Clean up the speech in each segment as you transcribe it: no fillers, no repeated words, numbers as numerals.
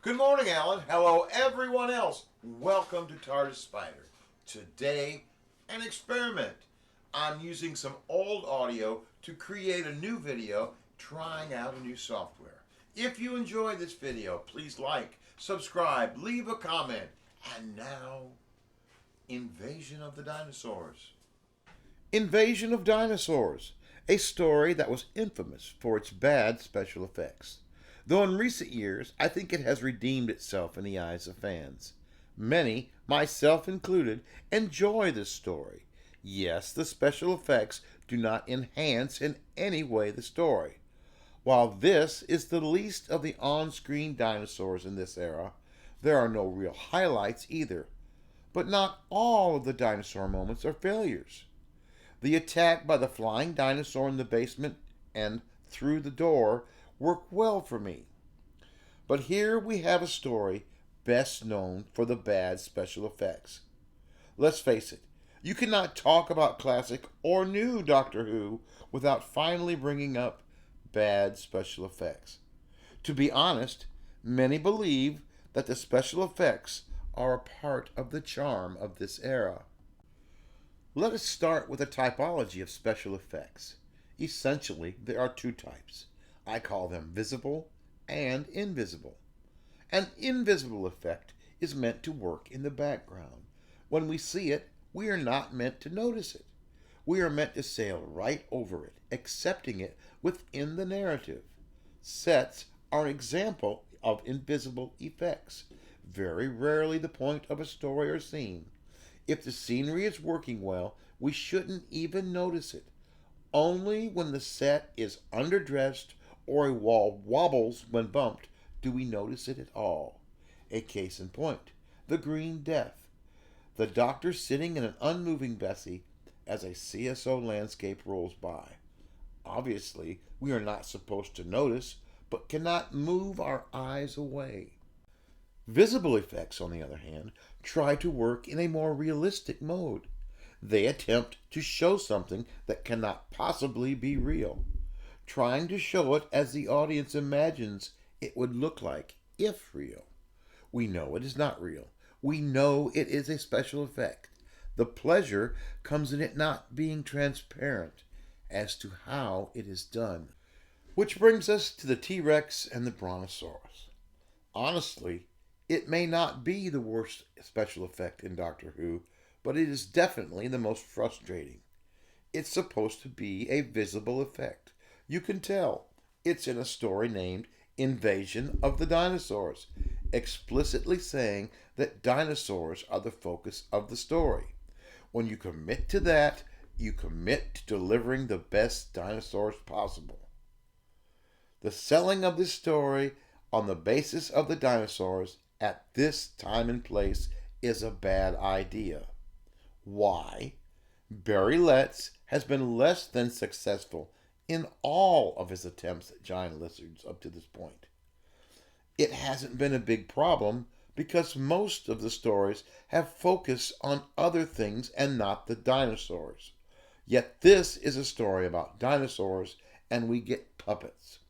Good morning, Alan. Hello, everyone else. Welcome to TARDIS Spider. Today, an experiment. I'm using some old audio to create a new video trying out a new software. If you enjoy this video, please like, subscribe, leave a comment. And now, Invasion of the Dinosaurs. Invasion of Dinosaurs, a story that was infamous for its bad special effects. Though in recent years, I think it has redeemed itself in the eyes of fans. Many, myself included, enjoy this story. Yes, the special effects do not enhance in any way the story. While this is the least of the on-screen dinosaurs in this era, there are no real highlights either. But not all of the dinosaur moments are failures. The attack by the flying dinosaur in the basement and through the door work well for me. But here we have a story best known for the bad special effects. Let's face it, you cannot talk about classic or new Doctor Who without finally bringing up bad special effects. To be honest, many believe that the special effects are a part of the charm of this era. Let us start with a typology of special effects. Essentially, there are two types. I call them visible and invisible. An invisible effect is meant to work in the background. When we see it, we are not meant to notice it. We are meant to sail right over it, accepting it within the narrative. Sets are an example of invisible effects, very rarely the point of a story or scene. If the scenery is working well, we shouldn't even notice it. Only when the set is underdressed or a wall wobbles when bumped do we notice it at all. A case in point, the Green Death. The Doctor sitting in an unmoving Bessie as a CSO landscape rolls by. Obviously, we are not supposed to notice, but cannot move our eyes away. Visible effects, on the other hand, try to work in a more realistic mode. They attempt to show something that cannot possibly be real, trying to show it as the audience imagines it would look like if real. We know it is not real. We know it is a special effect. The pleasure comes in it not being transparent as to how it is done. Which brings us to the T-Rex and the Brontosaurus. Honestly, it may not be the worst special effect in Doctor Who, but it is definitely the most frustrating. It's supposed to be a visible effect. You can tell. It's in a story named Invasion of the Dinosaurs, explicitly saying that dinosaurs are the focus of the story. When you commit to that, you commit to delivering the best dinosaurs possible. The selling of this story on the basis of the dinosaurs at this time and place is a bad idea. Why? Barry Letts has been less than successful in all of his attempts at giant lizards up to this point. It hasn't been a big problem because most of the stories have focused on other things and not the dinosaurs. Yet this is a story about dinosaurs and we get puppets.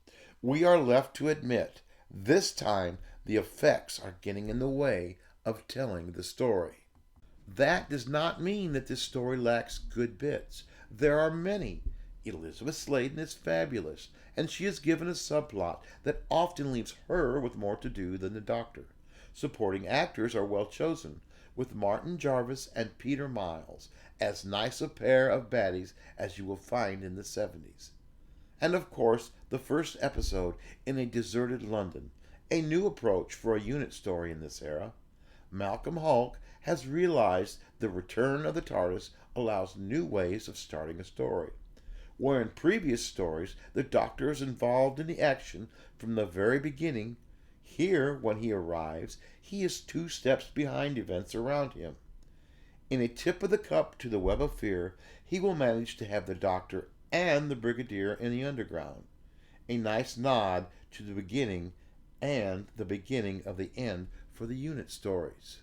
We are left to admit this time the effects are getting in the way of telling the story. That does not mean that this story lacks good bits. There are many. Elizabeth Sladen is fabulous, and she is given a subplot that often leaves her with more to do than the Doctor. Supporting actors are well chosen, with Martin Jarvis and Peter Miles as nice a pair of baddies as you will find in the 70s. And of course, the first episode in a deserted London, a new approach for a unit story in this era. Malcolm Hulke has realized the return of the TARDIS allows new ways of starting a story. Where in previous stories the Doctor is involved in the action from the very beginning, here when he arrives, he is 2 steps behind events around him. In a tip of the cup to the Web of Fear, he will manage to have the Doctor and the Brigadier in the underground. A nice nod to the beginning and the beginning of the end for the unit stories.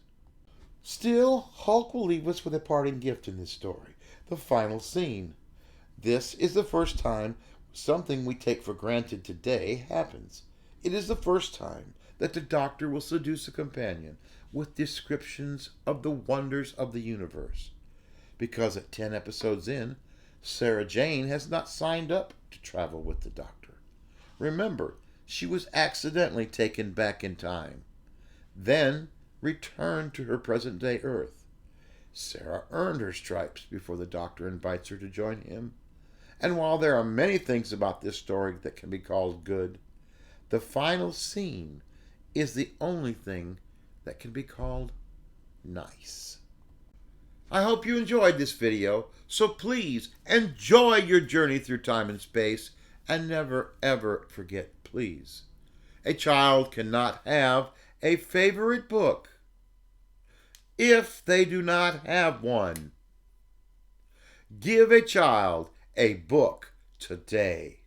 Still, Hulk will leave us with a parting gift in this story, the final scene. This is the first time something we take for granted today happens. It is the first time that the doctor will seduce a companion with descriptions of the wonders of the universe. Because at 10 episodes in, Sarah Jane has not signed up to travel with the doctor. Remember, she was accidentally taken back in time, then returned to her present-day Earth. Sarah earned her stripes before the doctor invites her to join him. And while there are many things about this story that can be called good, the final scene is the only thing that can be called nice. I hope you enjoyed this video, so please enjoy your journey through time and space, and never ever forget, please, a child cannot have a favorite book if they do not have one. Give a child a book today.